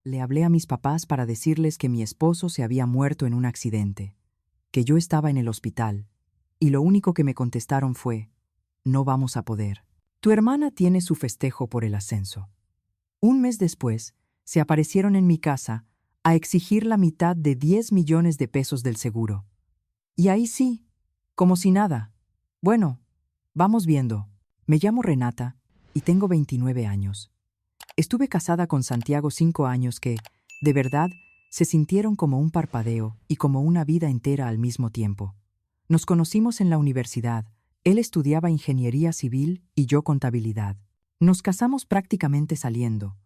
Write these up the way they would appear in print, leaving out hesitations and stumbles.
Le hablé a mis papás para decirles que mi esposo se había muerto en un accidente, que yo estaba en el hospital, y lo único que me contestaron fue: no vamos a poder. Tu hermana tiene su festejo por el ascenso. Un mes después, se aparecieron en mi casa a exigir la mitad de 10 millones de pesos del seguro. Y ahí sí, como si nada. Bueno, vamos viendo. Me llamo Renata y tengo 29 años. Estuve casada con Santiago 5 años que, de verdad, se sintieron como un parpadeo y como una vida entera al mismo tiempo. Nos conocimos en la universidad. Él estudiaba ingeniería civil y yo contabilidad. Nos casamos prácticamente saliendo,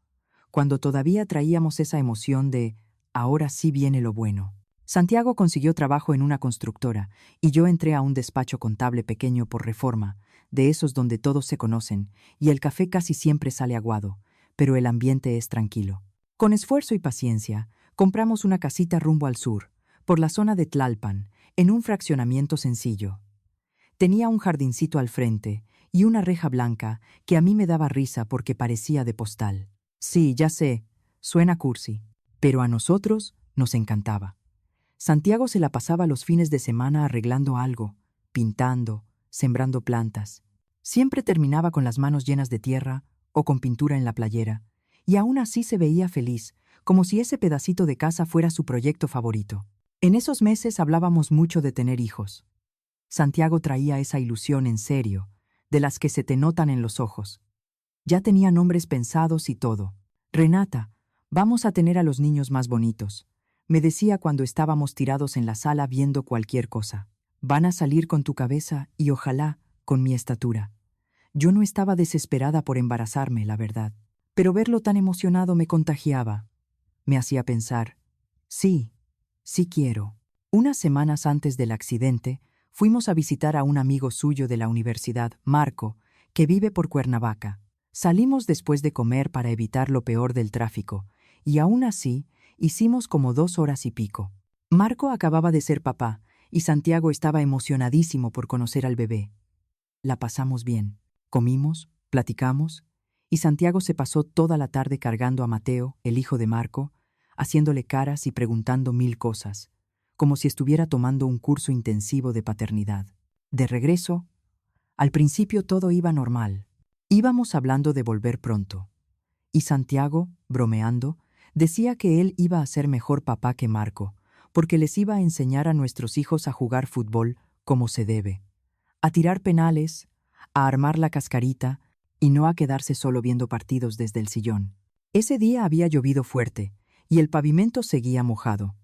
cuando todavía traíamos esa emoción de ahora sí viene lo bueno. Santiago consiguió trabajo en una constructora y yo entré a un despacho contable pequeño por Reforma, de esos donde todos se conocen y el café casi siempre sale aguado, pero el ambiente es tranquilo. Con esfuerzo y paciencia, compramos una casita rumbo al sur, por la zona de Tlalpan, en un fraccionamiento sencillo. Tenía un jardincito al frente y una reja blanca que a mí me daba risa porque parecía de postal. Sí, ya sé, suena cursi, pero a nosotros nos encantaba. Santiago se la pasaba los fines de semana arreglando algo, pintando, sembrando plantas. Siempre terminaba con las manos llenas de tierra o con pintura en la playera, y aún así se veía feliz, como si ese pedacito de casa fuera su proyecto favorito. En esos meses hablábamos mucho de tener hijos. Santiago traía esa ilusión en serio, de las que se te notan en los ojos. Ya tenía nombres pensados y todo. Renata, vamos a tener a los niños más bonitos, me decía cuando estábamos tirados en la sala viendo cualquier cosa. Van a salir con tu cabeza y ojalá con mi estatura. Yo no estaba desesperada por embarazarme, la verdad, pero verlo tan emocionado me contagiaba. Me hacía pensar, sí, sí quiero. Unas semanas antes del accidente, fuimos a visitar a un amigo suyo de la universidad, Marco, que vive por Cuernavaca. Salimos después de comer para evitar lo peor del tráfico, y aún así, hicimos como 2 horas y pico. Marco acababa de ser papá, y Santiago estaba emocionadísimo por conocer al bebé. La pasamos bien. Comimos, platicamos, y Santiago se pasó toda la tarde cargando a Mateo, el hijo de Marco, haciéndole caras y preguntando 1000 cosas, como si estuviera tomando un curso intensivo de paternidad. De regreso, al principio todo iba normal. Íbamos hablando de volver pronto. Y Santiago, bromeando, decía que él iba a ser mejor papá que Marco, porque les iba a enseñar a nuestros hijos a jugar fútbol como se debe, a tirar penales, a armar la cascarita y no a quedarse solo viendo partidos desde el sillón. Ese día había llovido fuerte y el pavimento seguía mojado.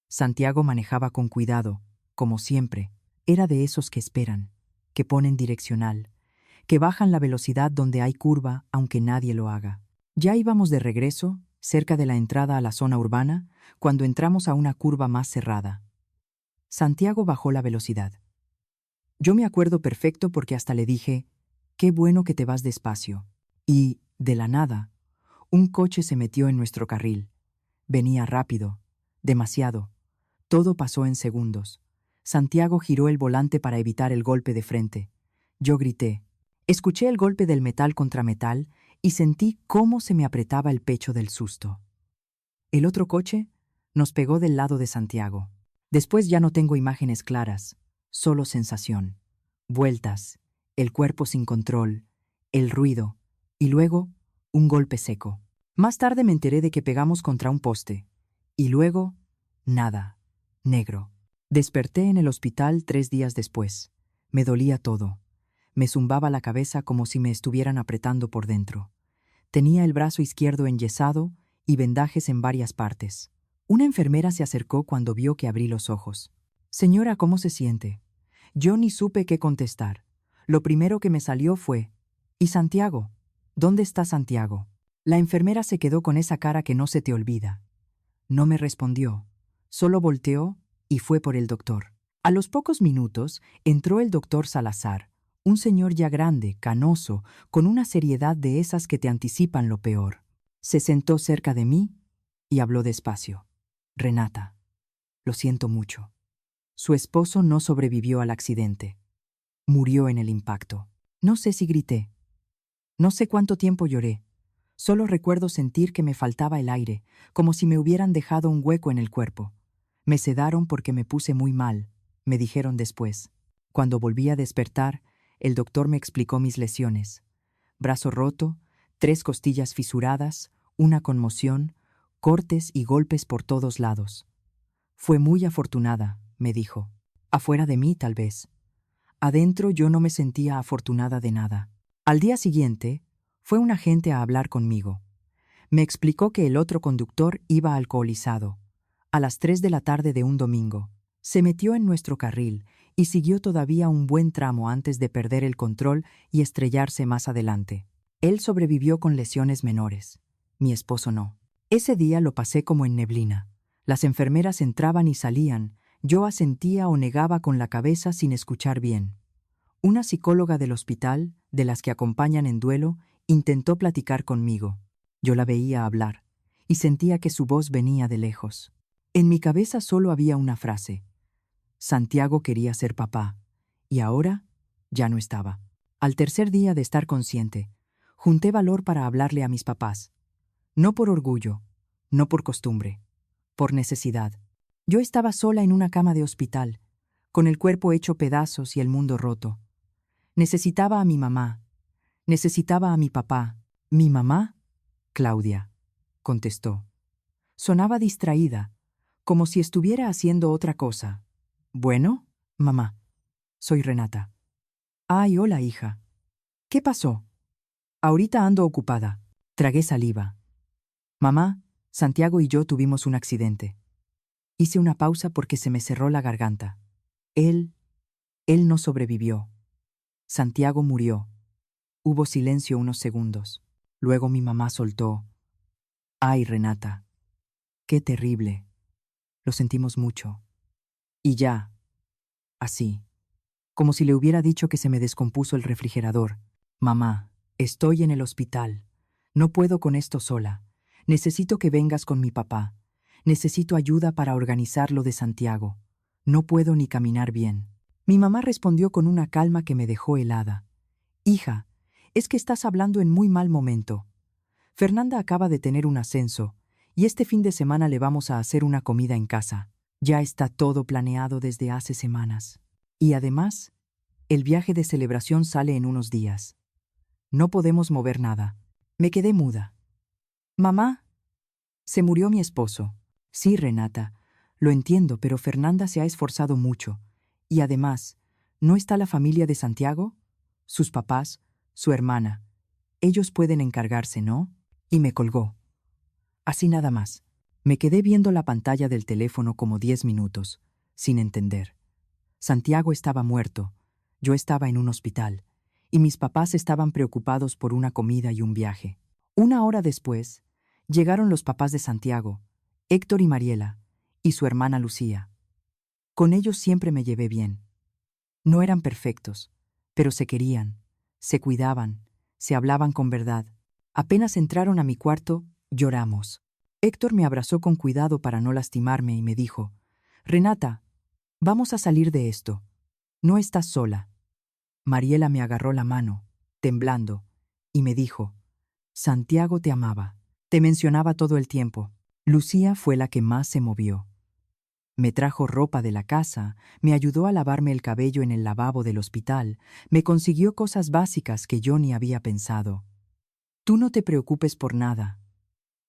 Santiago manejaba con cuidado, como siempre. Era de esos que esperan, que ponen direccional, que bajan la velocidad donde hay curva aunque nadie lo haga. Ya íbamos de regreso, cerca de la entrada a la zona urbana, cuando entramos a una curva más cerrada. Santiago bajó la velocidad. Yo me acuerdo perfecto porque hasta le dije, qué bueno que te vas despacio. Y, de la nada, un coche se metió en nuestro carril. Venía rápido, demasiado. Todo pasó en segundos. Santiago giró el volante para evitar el golpe de frente. Yo grité. Escuché el golpe del metal contra metal y sentí cómo se me apretaba el pecho del susto. El otro coche nos pegó del lado de Santiago. Después ya no tengo imágenes claras, solo sensación. Vueltas, el cuerpo sin control, el ruido, y luego un golpe seco. Más tarde me enteré de que pegamos contra un poste. Y luego, nada, negro. Desperté en el hospital 3 días después. Me dolía todo. Me zumbaba la cabeza como si me estuvieran apretando por dentro. Tenía el brazo izquierdo enyesado y vendajes en varias partes. Una enfermera se acercó cuando vio que abrí los ojos. Señora, ¿cómo se siente? Yo ni supe qué contestar. Lo primero que me salió fue, ¿y Santiago? ¿Dónde está Santiago? La enfermera se quedó con esa cara que no se te olvida. No me respondió, solo volteó y fue por el doctor. A los pocos minutos entró el doctor Salazar, un señor ya grande, canoso, con una seriedad de esas que te anticipan lo peor. Se sentó cerca de mí y habló despacio. Renata, lo siento mucho. Su esposo no sobrevivió al accidente. Murió en el impacto. No sé si grité. No sé cuánto tiempo lloré. Solo recuerdo sentir que me faltaba el aire, como si me hubieran dejado un hueco en el cuerpo. Me sedaron porque me puse muy mal, me dijeron después. Cuando volví a despertar, el doctor me explicó mis lesiones. Brazo roto, 3 costillas fisuradas, una conmoción, cortes y golpes por todos lados. Fue muy afortunada, me dijo. Afuera de mí, tal vez. Adentro yo no me sentía afortunada de nada. Al día siguiente, fue un agente a hablar conmigo. Me explicó que el otro conductor iba alcoholizado. A las 3 de la tarde de un domingo, se metió en nuestro carril y siguió todavía un buen tramo antes de perder el control y estrellarse más adelante. Él sobrevivió con lesiones menores. Mi esposo no. Ese día lo pasé como en neblina. Las enfermeras entraban y salían. Yo asentía o negaba con la cabeza sin escuchar bien. Una psicóloga del hospital, de las que acompañan en duelo, intentó platicar conmigo. Yo la veía hablar, y sentía que su voz venía de lejos. En mi cabeza solo había una frase. Santiago quería ser papá, y ahora ya no estaba. Al tercer día de estar consciente, junté valor para hablarle a mis papás. No por orgullo, no por costumbre, por necesidad. Yo estaba sola en una cama de hospital, con el cuerpo hecho pedazos y el mundo roto. Necesitaba a mi mamá, necesitaba a mi papá. ¿Mi mamá? Claudia, contestó. Sonaba distraída, como si estuviera haciendo otra cosa. Bueno, mamá, soy Renata. Ay, hola, hija. ¿Qué pasó? Ahorita ando ocupada. Tragué saliva. Mamá, Santiago y yo tuvimos un accidente. Hice una pausa porque se me cerró la garganta. Él no sobrevivió. Santiago murió. Hubo silencio unos segundos. Luego mi mamá soltó. Ay, Renata. Qué terrible. Lo sentimos mucho. Y ya, así, como si le hubiera dicho que se me descompuso el refrigerador. Mamá, estoy en el hospital. No puedo con esto sola. Necesito que vengas con mi papá. Necesito ayuda para organizar lo de Santiago. No puedo ni caminar bien. Mi mamá respondió con una calma que me dejó helada. Hija, es que estás hablando en muy mal momento. Fernanda acaba de tener un ascenso, y este fin de semana le vamos a hacer una comida en casa. Ya está todo planeado desde hace semanas. Y además, el viaje de celebración sale en unos días. No podemos mover nada. Me quedé muda. Mamá, se murió mi esposo. Sí, Renata, lo entiendo, pero Fernanda se ha esforzado mucho. Y además, ¿no está la familia de Santiago? Sus papás, su hermana. Ellos pueden encargarse, ¿no? Y me colgó. Así nada más. Me quedé viendo la pantalla del teléfono como 10 minutos, sin entender. Santiago estaba muerto, yo estaba en un hospital, y mis papás estaban preocupados por una comida y un viaje. Una hora después, llegaron los papás de Santiago, Héctor y Mariela, y su hermana Lucía. Con ellos siempre me llevé bien. No eran perfectos, pero se querían, se cuidaban, se hablaban con verdad. Apenas entraron a mi cuarto, lloramos. Héctor me abrazó con cuidado para no lastimarme y me dijo, Renata, vamos a salir de esto. No estás sola. Mariela me agarró la mano, temblando, y me dijo, Santiago te amaba, te mencionaba todo el tiempo. Lucía fue la que más se movió. Me trajo ropa de la casa, me ayudó a lavarme el cabello en el lavabo del hospital, me consiguió cosas básicas que yo ni había pensado. Tú no te preocupes por nada,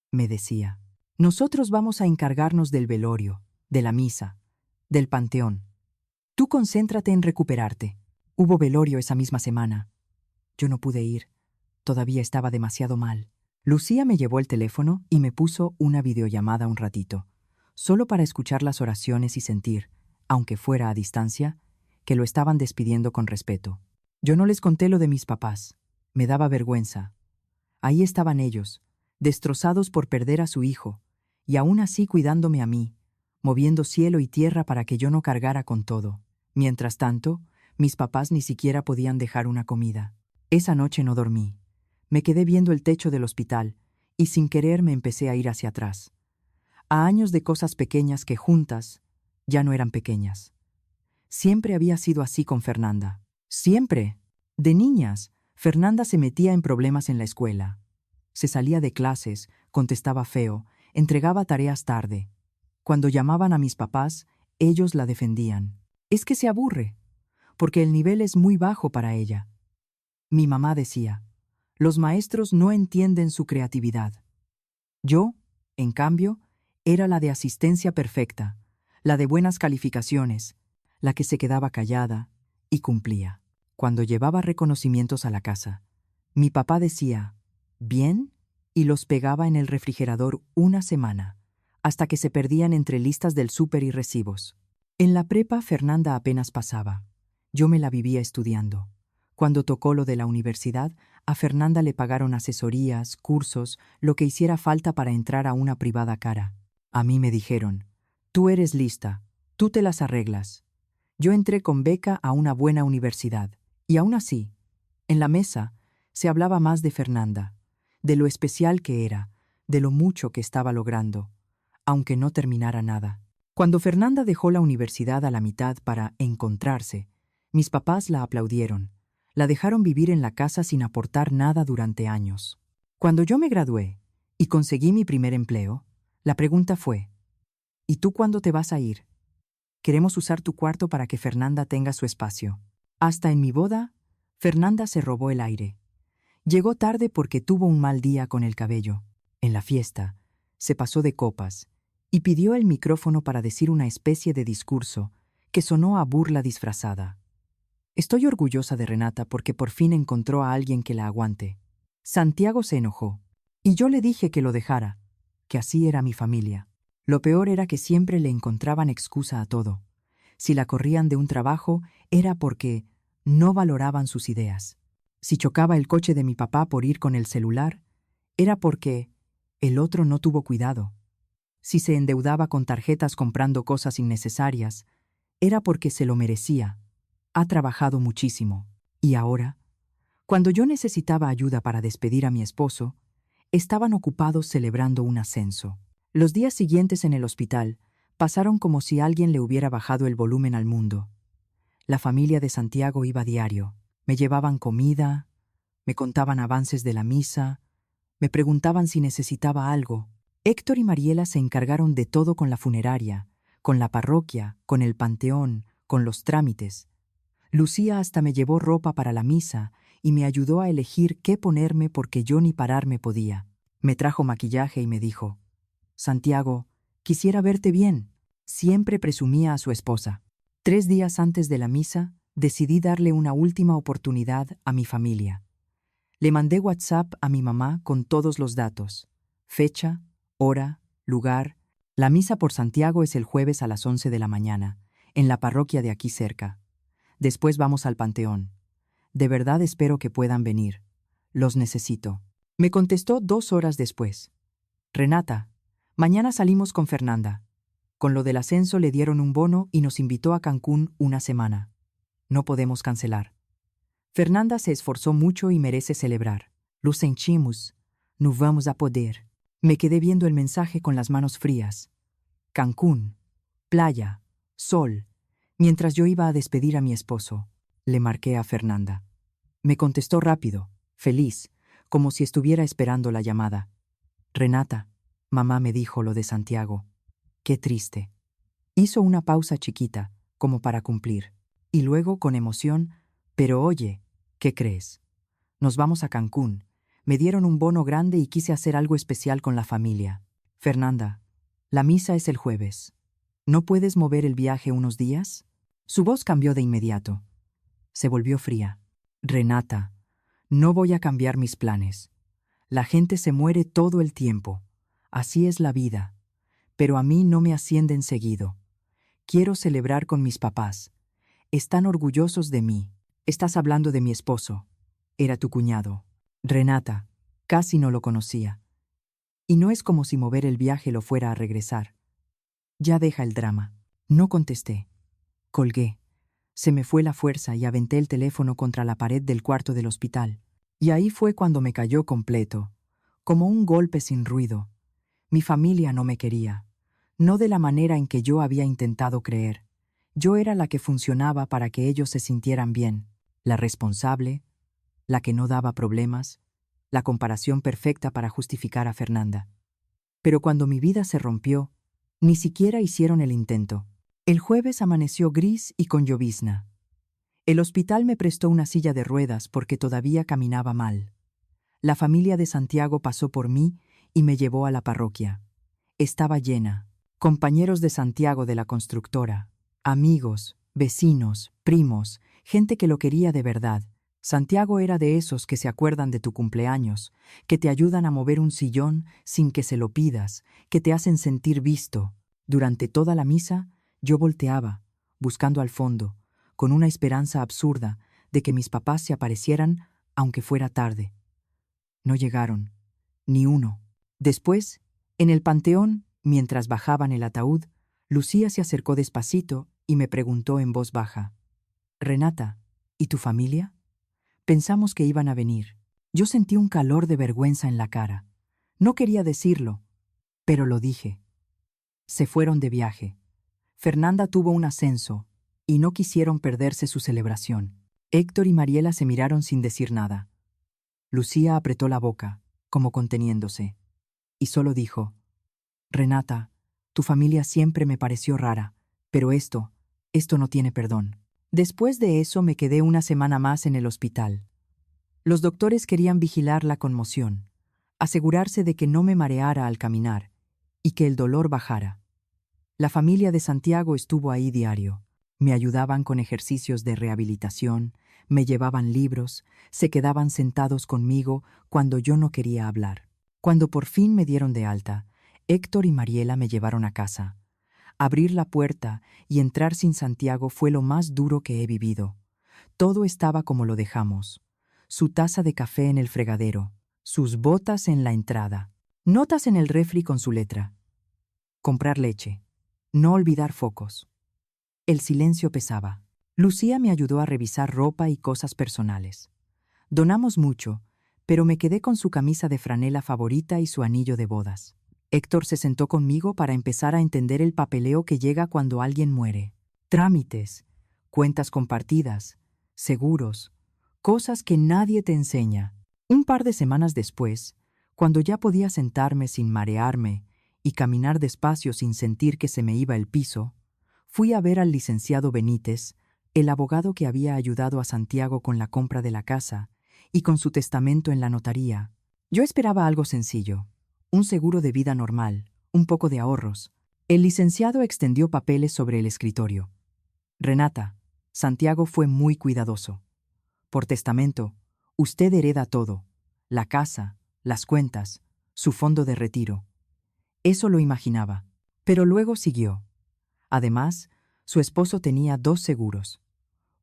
me decía. Nosotros vamos a encargarnos del velorio, de la misa, del panteón. Tú concéntrate en recuperarte. Hubo velorio esa misma semana. Yo no pude ir. Todavía estaba demasiado mal. Lucía me llevó el teléfono y me puso una videollamada un ratito, solo para escuchar las oraciones y sentir, aunque fuera a distancia, que lo estaban despidiendo con respeto. Yo no les conté lo de mis papás. Me daba vergüenza. Ahí estaban ellos, destrozados por perder a su hijo, y aún así cuidándome a mí, moviendo cielo y tierra para que yo no cargara con todo. Mientras tanto, mis papás ni siquiera podían dejar una comida. Esa noche no dormí. Me quedé viendo el techo del hospital, y sin querer me empecé a ir hacia atrás. A años de cosas pequeñas que juntas ya no eran pequeñas. Siempre había sido así con Fernanda. Siempre. De niñas, Fernanda se metía en problemas en la escuela. Se salía de clases, contestaba feo, entregaba tareas tarde. Cuando llamaban a mis papás, ellos la defendían. Es que se aburre, porque el nivel es muy bajo para ella. Mi mamá decía, los maestros no entienden su creatividad. Yo, en cambio, era la de asistencia perfecta, la de buenas calificaciones, la que se quedaba callada y cumplía. Cuando llevaba reconocimientos a la casa, mi papá decía, «¿Bien?» y los pegaba en el refrigerador una semana, hasta que se perdían entre listas del súper y recibos. En la prepa, Fernanda apenas pasaba. Yo me la vivía estudiando. Cuando tocó lo de la universidad, a Fernanda le pagaron asesorías, cursos, lo que hiciera falta para entrar a una privada cara. A mí me dijeron, «Tú eres lista, tú te las arreglas». Yo entré con beca a una buena universidad, y aún así, en la mesa, se hablaba más de Fernanda, de lo especial que era, de lo mucho que estaba logrando, aunque no terminara nada. Cuando Fernanda dejó la universidad a la mitad para encontrarse, mis papás la aplaudieron. La dejaron vivir en la casa sin aportar nada durante años. Cuando yo me gradué y conseguí mi primer empleo, la pregunta fue, ¿y tú cuándo te vas a ir? Queremos usar tu cuarto para que Fernanda tenga su espacio. Hasta en mi boda, Fernanda se robó el aire. Llegó tarde porque tuvo un mal día con el cabello. En la fiesta, se pasó de copas y pidió el micrófono para decir una especie de discurso que sonó a burla disfrazada. Estoy orgullosa de Renata porque por fin encontró a alguien que la aguante. Santiago se enojó, y yo le dije que lo dejara, que así era mi familia. Lo peor era que siempre le encontraban excusa a todo. Si la corrían de un trabajo, era porque no valoraban sus ideas. Si chocaba el coche de mi papá por ir con el celular, era porque el otro no tuvo cuidado. Si se endeudaba con tarjetas comprando cosas innecesarias, era porque se lo merecía. Ha trabajado muchísimo. Y ahora, cuando yo necesitaba ayuda para despedir a mi esposo, estaban ocupados celebrando un ascenso. Los días siguientes en el hospital pasaron como si alguien le hubiera bajado el volumen al mundo. La familia de Santiago iba diario. Me llevaban comida, me contaban avances de la misa, me preguntaban si necesitaba algo. Héctor y Mariela se encargaron de todo con la funeraria, con la parroquia, con el panteón, con los trámites. Lucía hasta me llevó ropa para la misa y me ayudó a elegir qué ponerme porque yo ni pararme podía. Me trajo maquillaje y me dijo, «Santiago, quisiera verte bien». Siempre presumía a su esposa. 3 días antes de la misa, decidí darle una última oportunidad a mi familia. Le mandé WhatsApp a mi mamá con todos los datos: fecha, hora, lugar. La misa por Santiago es el jueves a las 11 de la mañana, en la parroquia de aquí cerca. Después vamos al panteón. De verdad espero que puedan venir. Los necesito. Me contestó 2 horas después. Renata, mañana salimos con Fernanda. Con lo del ascenso le dieron un bono y nos invitó a Cancún una semana. No podemos cancelar. Fernanda se esforzó mucho y merece celebrar. Lo sentimos. No vamos a poder. Me quedé viendo el mensaje con las manos frías. Cancún, playa, sol. Mientras yo iba a despedir a mi esposo, le marqué a Fernanda. Me contestó rápido, feliz, como si estuviera esperando la llamada. Renata, mamá me dijo lo de Santiago. Qué triste. Hizo una pausa chiquita, como para cumplir. Y luego, con emoción, pero oye, ¿qué crees? Nos vamos a Cancún. Me dieron un bono grande y quise hacer algo especial con la familia. Fernanda, la misa es el jueves. ¿No puedes mover el viaje unos días? Su voz cambió de inmediato. Se volvió fría. Renata, no voy a cambiar mis planes. La gente se muere todo el tiempo. Así es la vida. Pero a mí no me ascienden seguido. Quiero celebrar con mis papás. Están orgullosos de mí. Estás hablando de mi esposo. Era tu cuñado. Renata, casi no lo conocía. Y no es como si mover el viaje lo fuera a regresar. Ya deja el drama. No contesté. Colgué. Se me fue la fuerza y aventé el teléfono contra la pared del cuarto del hospital. Y ahí fue cuando me cayó completo, como un golpe sin ruido. Mi familia no me quería, no de la manera en que yo había intentado creer. Yo era la que funcionaba para que ellos se sintieran bien, la responsable, la que no daba problemas, la comparación perfecta para justificar a Fernanda. Pero cuando mi vida se rompió, ni siquiera hicieron el intento. El jueves amaneció gris y con llovizna. El hospital me prestó una silla de ruedas porque todavía caminaba mal. La familia de Santiago pasó por mí y me llevó a la parroquia. Estaba llena. Compañeros de Santiago de la constructora, amigos, vecinos, primos, gente que lo quería de verdad. Santiago era de esos que se acuerdan de tu cumpleaños, que te ayudan a mover un sillón sin que se lo pidas, que te hacen sentir visto. Durante toda la misa, yo volteaba, buscando al fondo, con una esperanza absurda de que mis papás se aparecieran aunque fuera tarde. No llegaron, ni uno. Después, en el panteón, mientras bajaban el ataúd, Lucía se acercó despacito y me preguntó en voz baja: «Renata, ¿y tu familia?» Pensamos que iban a venir. Yo sentí un calor de vergüenza en la cara. No quería decirlo, pero lo dije. Se fueron de viaje. Fernanda tuvo un ascenso y no quisieron perderse su celebración. Héctor y Mariela se miraron sin decir nada. Lucía apretó la boca, como conteniéndose, y solo dijo: «Renata, tu familia siempre me pareció rara, pero esto no tiene perdón». Después de eso me quedé una semana más en el hospital. Los doctores querían vigilar la conmoción, asegurarse de que no me mareara al caminar y que el dolor bajara. La familia de Santiago estuvo ahí diario. Me ayudaban con ejercicios de rehabilitación, me llevaban libros, se quedaban sentados conmigo cuando yo no quería hablar. Cuando por fin me dieron de alta, Héctor y Mariela me llevaron a casa. Abrir la puerta y entrar sin Santiago fue lo más duro que he vivido. Todo estaba como lo dejamos. Su taza de café en el fregadero, sus botas en la entrada, notas en el refri con su letra. Comprar leche. No olvidar focos. El silencio pesaba. Lucía me ayudó a revisar ropa y cosas personales. Donamos mucho, pero me quedé con su camisa de franela favorita y su anillo de bodas. Héctor se sentó conmigo para empezar a entender el papeleo que llega cuando alguien muere. Trámites, cuentas compartidas, seguros, cosas que nadie te enseña. Un par de semanas después, cuando ya podía sentarme sin marearme y caminar despacio sin sentir que se me iba el piso, fui a ver al licenciado Benítez, el abogado que había ayudado a Santiago con la compra de la casa y con su testamento en la notaría. Yo esperaba algo sencillo: un seguro de vida normal, un poco de ahorros. El licenciado extendió papeles sobre el escritorio. «Renata, Santiago fue muy cuidadoso. Por testamento, usted hereda todo: la casa, las cuentas, su fondo de retiro». Eso lo imaginaba, pero luego siguió. Además, su esposo tenía 2 seguros.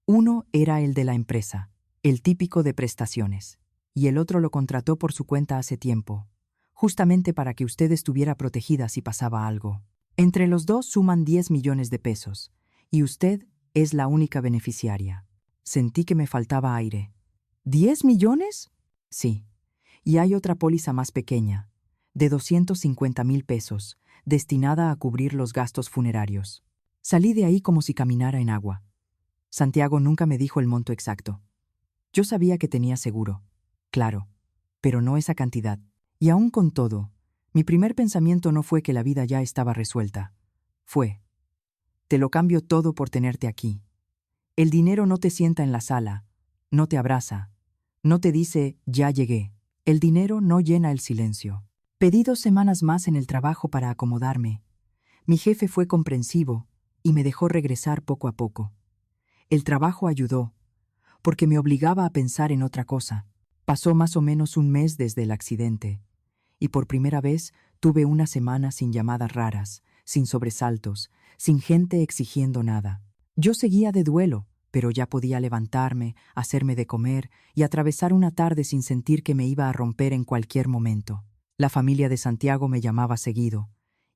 Uno era el de la empresa, el típico de prestaciones, y el otro lo contrató por su cuenta hace tiempo, justamente para que usted estuviera protegida si pasaba algo. Entre los dos suman 10 millones de pesos, y usted es la única beneficiaria. Sentí que me faltaba aire. ¿10 millones? Sí. Y hay otra póliza más pequeña, de 250,000 pesos, destinada a cubrir los gastos funerarios. Salí de ahí como si caminara en agua. Santiago nunca me dijo el monto exacto. Yo sabía que tenía seguro, claro, pero no esa cantidad. Y aún con todo, mi primer pensamiento no fue que la vida ya estaba resuelta. Fue: te lo cambio todo por tenerte aquí. El dinero no te sienta en la sala, no te abraza, no te dice «ya llegué». El dinero no llena el silencio. Pedí 2 semanas más en el trabajo para acomodarme. Mi jefe fue comprensivo y me dejó regresar poco a poco. El trabajo ayudó, porque me obligaba a pensar en otra cosa. Pasó más o menos un mes desde el accidente, y por primera vez tuve una semana sin llamadas raras, sin sobresaltos, sin gente exigiendo nada. Yo seguía de duelo, pero ya podía levantarme, hacerme de comer y atravesar una tarde sin sentir que me iba a romper en cualquier momento. La familia de Santiago me llamaba seguido,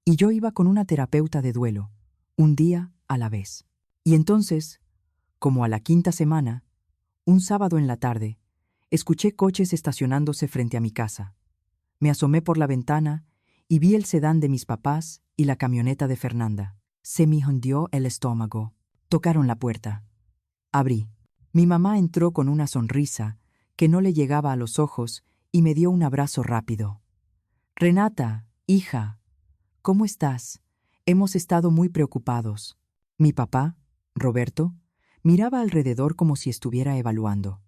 y yo iba con una terapeuta de duelo, un día a la vez. Y entonces, como a la 5ª semana, un sábado en la tarde, escuché coches estacionándose frente a mi casa. Me asomé por la ventana y vi el sedán de mis papás y la camioneta de Fernanda. Se me hundió el estómago. Tocaron la puerta. Abrí. Mi mamá entró con una sonrisa que no le llegaba a los ojos y me dio un abrazo rápido. Renata, hija, ¿cómo estás? Hemos estado muy preocupados. Mi papá, Roberto, miraba alrededor como si estuviera evaluando.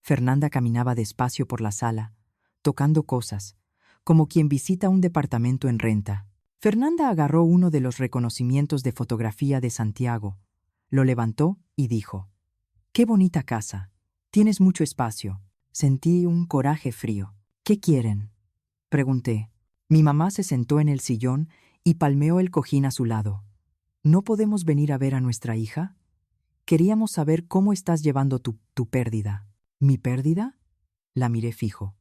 Fernanda caminaba despacio por la sala, tocando cosas, como quien visita un departamento en renta. Fernanda agarró uno de los reconocimientos de fotografía de Santiago, lo levantó y dijo: «Qué bonita casa. Tienes mucho espacio». Sentí un coraje frío. «¿Qué quieren?», pregunté. Mi mamá se sentó en el sillón y palmeó el cojín a su lado. «¿No podemos venir a ver a nuestra hija? Queríamos saber cómo estás llevando tu pérdida». «¿Mi pérdida?», la miré fijo.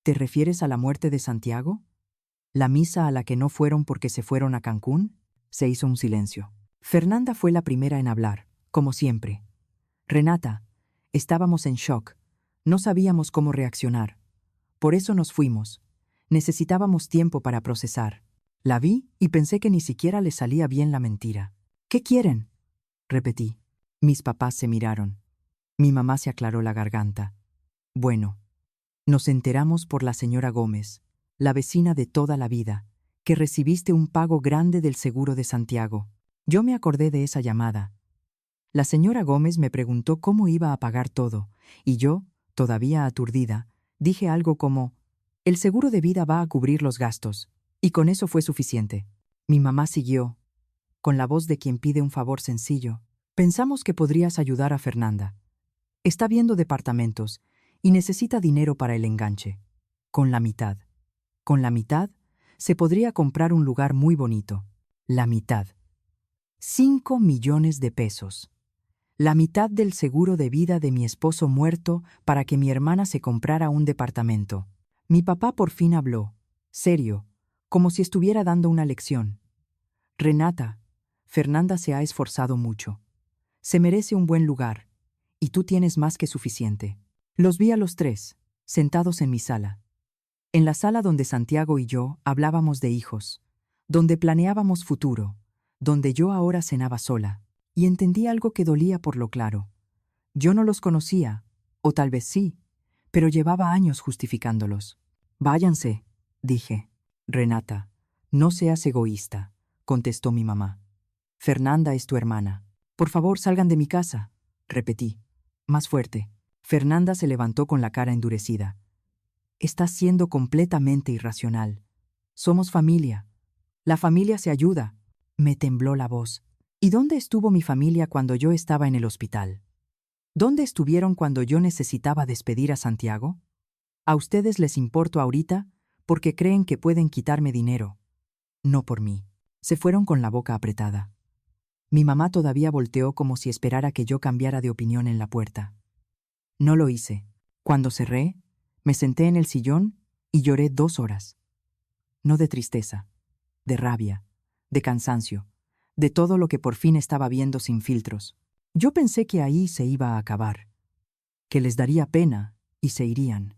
«¿Te refieres a la muerte de Santiago? ¿La misa a la que no fueron porque se fueron a Cancún?». Se hizo un silencio. Fernanda fue la primera en hablar, como siempre. «Renata, estábamos en shock. No sabíamos cómo reaccionar. Por eso nos fuimos. Necesitábamos tiempo para procesar. La vi y pensé que ni siquiera le salía bien la mentira». «¿Qué quieren?», repetí. Mis papás se miraron. Mi mamá se aclaró la garganta. «Bueno, nos enteramos por la señora Gómez, la vecina de toda la vida, que recibiste un pago grande del seguro de Santiago». Yo me acordé de esa llamada. La señora Gómez me preguntó cómo iba a pagar todo, y yo, todavía aturdida, dije algo como: «El seguro de vida va a cubrir los gastos», y con eso fue suficiente. Mi mamá siguió, con la voz de quien pide un favor sencillo: «Pensamos que podrías ayudar a Fernanda. Está viendo departamentos y necesita dinero para el enganche. Con la mitad. Con la mitad, se podría comprar un lugar muy bonito. La mitad. 5 millones de pesos. La mitad del seguro de vida de mi esposo muerto para que mi hermana se comprara un departamento». Mi papá por fin habló, serio, como si estuviera dando una lección. «Renata, Fernanda se ha esforzado mucho. Se merece un buen lugar, y tú tienes más que suficiente». Los vi a los tres, sentados en mi sala. En la sala donde Santiago y yo hablábamos de hijos, donde planeábamos futuro, donde yo ahora cenaba sola, y entendí algo que dolía por lo claro. Yo no los conocía, o tal vez sí, pero llevaba años justificándolos. «Váyanse», dije. «Renata, no seas egoísta», contestó mi mamá. «Fernanda es tu hermana. Por favor, salgan de mi casa», repetí, más fuerte. Fernanda se levantó con la cara endurecida. «Estás siendo completamente irracional. Somos familia. La familia se ayuda». Me tembló la voz. «¿Y dónde estuvo mi familia cuando yo estaba en el hospital? ¿Dónde estuvieron cuando yo necesitaba despedir a Santiago? A ustedes les importo ahorita porque creen que pueden quitarme dinero. No por mí». Se fueron con la boca apretada. Mi mamá todavía volteó como si esperara que yo cambiara de opinión en la puerta. No lo hice. Cuando cerré, me senté en el sillón y lloré 2 horas. No de tristeza, de rabia, de cansancio, de todo lo que por fin estaba viendo sin filtros. Yo pensé que ahí se iba a acabar, que les daría pena y se irían.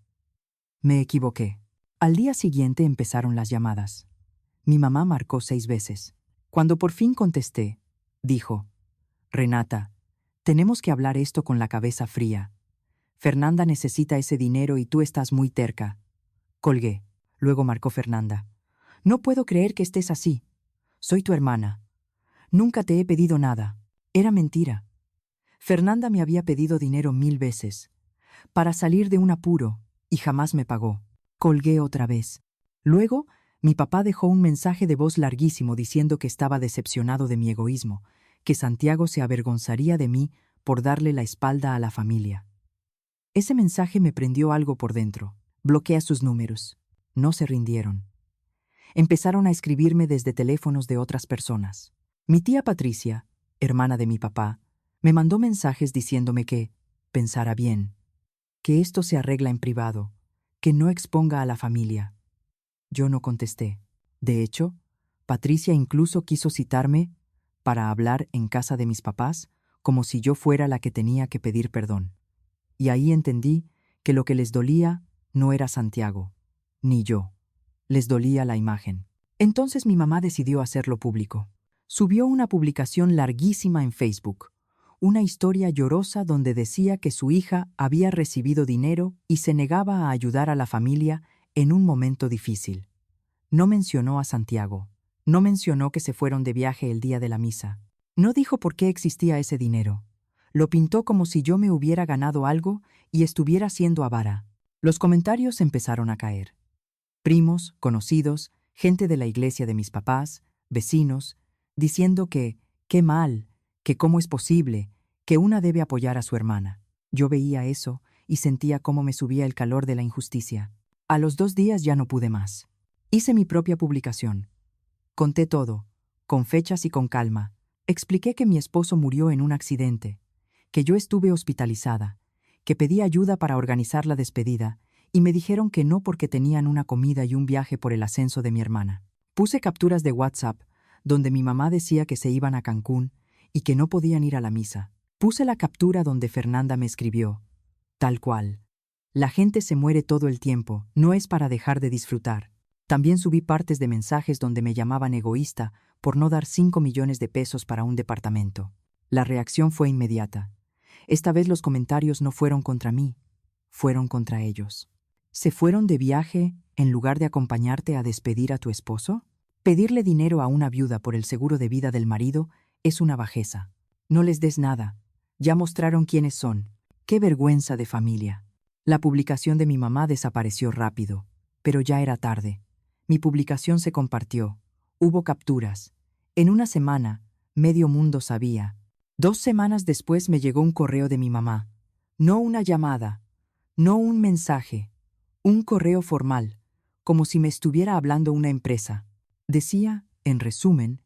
Me equivoqué. Al día siguiente empezaron las llamadas. Mi mamá marcó 6 veces. Cuando por fin contesté, dijo: «Renata, tenemos que hablar esto con la cabeza fría. Fernanda necesita ese dinero y tú estás muy terca». Colgué. Luego marcó Fernanda. «No puedo creer que estés así. Soy tu hermana. Nunca te he pedido nada. Era mentira. Fernanda me había pedido dinero 1000 veces, para salir de un apuro, y jamás me pagó». Colgué otra vez. Luego, mi papá dejó un mensaje de voz larguísimo diciendo que estaba decepcionado de mi egoísmo, que Santiago se avergonzaría de mí por darle la espalda a la familia. Ese mensaje me prendió algo por dentro. Bloqueé a sus números. No se rindieron. Empezaron a escribirme desde teléfonos de otras personas. Mi tía Patricia, hermana de mi papá, me mandó mensajes diciéndome que pensara bien, que esto se arregla en privado, que no exponga a la familia. Yo no contesté. De hecho, Patricia incluso quiso citarme para hablar en casa de mis papás, como si yo fuera la que tenía que pedir perdón. Y ahí entendí que lo que les dolía no era Santiago, ni yo. Les dolía la imagen. Entonces mi mamá decidió hacerlo público. Subió una publicación larguísima en Facebook, una historia llorosa donde decía que su hija había recibido dinero y se negaba a ayudar a la familia en un momento difícil. No mencionó a Santiago. No mencionó que se fueron de viaje el día de la misa. No dijo por qué existía ese dinero. Lo pintó como si yo me hubiera ganado algo y estuviera siendo avara. Los comentarios empezaron a caer. Primos, conocidos, gente de la iglesia de mis papás, vecinos, diciendo que, qué mal, que cómo es posible, que una debe apoyar a su hermana. Yo veía eso y sentía cómo me subía el calor de la injusticia. A los 2 días ya no pude más. Hice mi propia publicación. Conté todo, con fechas y con calma. Expliqué que mi esposo murió en un accidente, que yo estuve hospitalizada, que pedí ayuda para organizar la despedida, y me dijeron que no porque tenían una comida y un viaje por el ascenso de mi hermana. Puse capturas de WhatsApp, donde mi mamá decía que se iban a Cancún y que no podían ir a la misa. Puse la captura donde Fernanda me escribió, tal cual. La gente se muere todo el tiempo, no es para dejar de disfrutar. También subí partes de mensajes donde me llamaban egoísta por no dar 5 millones de pesos para un departamento. La reacción fue inmediata. Esta vez los comentarios no fueron contra mí, fueron contra ellos. ¿Se fueron de viaje en lugar de acompañarte a despedir a tu esposo? Pedirle dinero a una viuda por el seguro de vida del marido es una bajeza. No les des nada. Ya mostraron quiénes son. ¡Qué vergüenza de familia! La publicación de mi mamá desapareció rápido, pero ya era tarde. Mi publicación se compartió. Hubo capturas. En una semana, medio mundo sabía. 2 semanas después me llegó un correo de mi mamá. No una llamada, no un mensaje, un correo formal, como si me estuviera hablando una empresa. Decía, en resumen,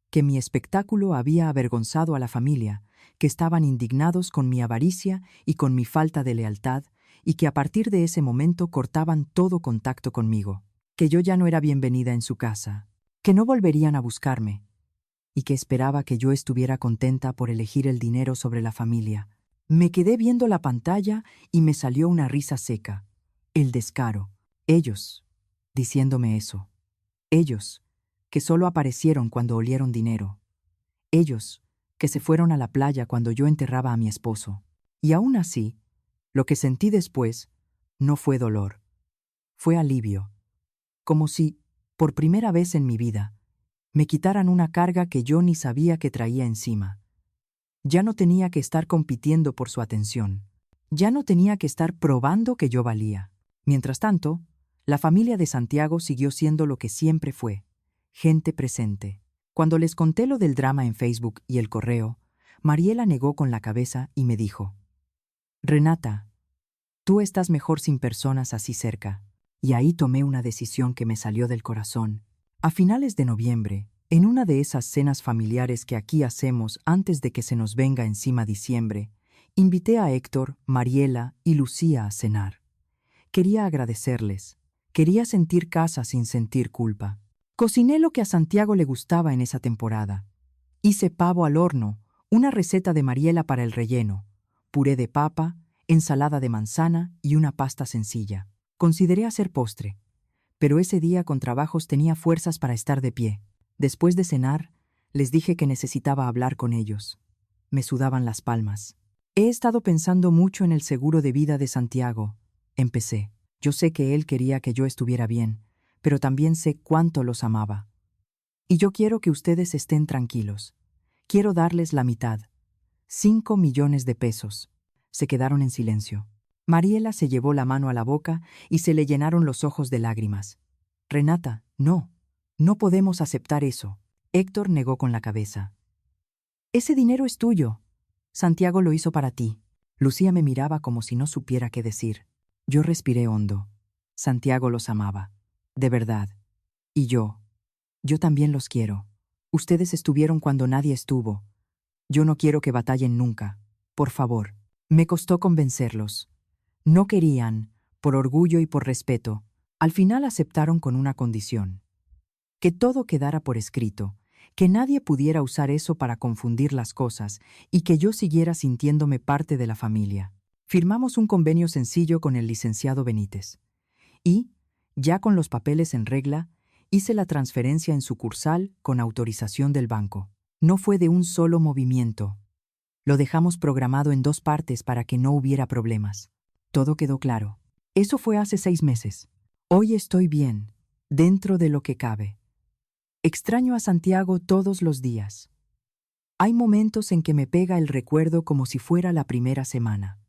que mi espectáculo había avergonzado a la familia, que estaban indignados con mi avaricia y con mi falta de lealtad, y que a partir de ese momento cortaban todo contacto conmigo, que yo ya no era bienvenida en su casa, que no volverían a buscarme, y que esperaba que yo estuviera contenta por elegir el dinero sobre la familia. Me quedé viendo la pantalla y me salió una risa seca. El descaro. Ellos, diciéndome eso. Ellos, que solo aparecieron cuando olieron dinero. Ellos, que se fueron a la playa cuando yo enterraba a mi esposo. Y aún así, lo que sentí después no fue dolor. Fue alivio. Como si, por primera vez en mi vida, me quitaran una carga que yo ni sabía que traía encima. Ya no tenía que estar compitiendo por su atención. Ya no tenía que estar probando que yo valía. Mientras tanto, la familia de Santiago siguió siendo lo que siempre fue, gente presente. Cuando les conté lo del drama en Facebook y el correo, Mariela negó con la cabeza y me dijo, «Renata, tú estás mejor sin personas así cerca». Y ahí tomé una decisión que me salió del corazón. A finales de noviembre, en una de esas cenas familiares que aquí hacemos antes de que se nos venga encima diciembre, invité a Héctor, Mariela y Lucía a cenar. Quería agradecerles. Quería sentir casa sin sentir culpa. Cociné lo que a Santiago le gustaba en esa temporada. Hice pavo al horno, una receta de Mariela para el relleno, puré de papa, ensalada de manzana y una pasta sencilla. Consideré hacer postre, pero ese día con trabajos tenía fuerzas para estar de pie. Después de cenar, les dije que necesitaba hablar con ellos. Me sudaban las palmas. He estado pensando mucho en el seguro de vida de Santiago. Empecé. Yo sé que él quería que yo estuviera bien, pero también sé cuánto los amaba. Y yo quiero que ustedes estén tranquilos. Quiero darles la mitad. 5 millones de pesos. Se quedaron en silencio. Mariela se llevó la mano a la boca y se le llenaron los ojos de lágrimas. Renata, no. No podemos aceptar eso. Héctor negó con la cabeza. Ese dinero es tuyo. Santiago lo hizo para ti. Lucía me miraba como si no supiera qué decir. Yo respiré hondo. Santiago los amaba. De verdad. Y yo también los quiero. Ustedes estuvieron cuando nadie estuvo. Yo no quiero que batallen nunca. Por favor. Me costó convencerlos. No querían, por orgullo y por respeto. Al final aceptaron con una condición. Que todo quedara por escrito, que nadie pudiera usar eso para confundir las cosas y que yo siguiera sintiéndome parte de la familia. Firmamos un convenio sencillo con el licenciado Benítez. Y, ya con los papeles en regla, hice la transferencia en sucursal con autorización del banco. No fue de un solo movimiento. Lo dejamos programado en 2 partes para que no hubiera problemas. Todo quedó claro. Eso fue hace 6 meses. Hoy estoy bien, dentro de lo que cabe. Extraño a Santiago todos los días. Hay momentos en que me pega el recuerdo como si fuera la primera semana.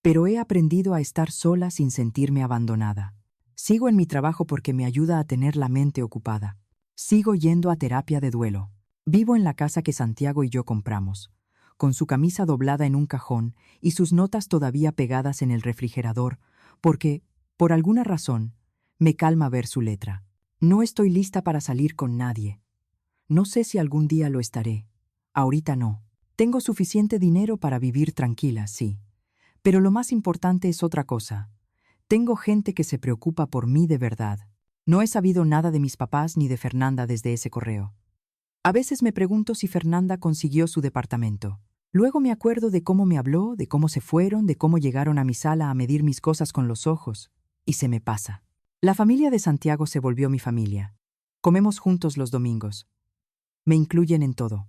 Pero he aprendido a estar sola sin sentirme abandonada. Sigo en mi trabajo porque me ayuda a tener la mente ocupada. Sigo yendo a terapia de duelo. Vivo en la casa que Santiago y yo compramos, con su camisa doblada en un cajón y sus notas todavía pegadas en el refrigerador, porque, por alguna razón, me calma ver su letra. No estoy lista para salir con nadie. No sé si algún día lo estaré. Ahorita no. Tengo suficiente dinero para vivir tranquila, sí. Pero lo más importante es otra cosa. Tengo gente que se preocupa por mí de verdad. No he sabido nada de mis papás ni de Fernanda desde ese correo. A veces me pregunto si Fernanda consiguió su departamento. Luego me acuerdo de cómo me habló, de cómo se fueron, de cómo llegaron a mi sala a medir mis cosas con los ojos. Y se me pasa. La familia de Santiago se volvió mi familia. Comemos juntos los domingos. Me incluyen en todo.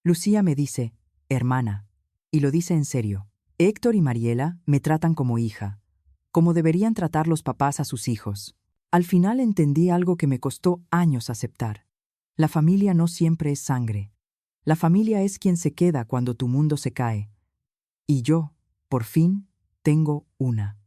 Lucía me dice, hermana, y lo dice en serio. Héctor y Mariela me tratan como hija, como deberían tratar los papás a sus hijos. Al final entendí algo que me costó años aceptar. La familia no siempre es sangre. La familia es quien se queda cuando tu mundo se cae. Y yo, por fin, tengo una.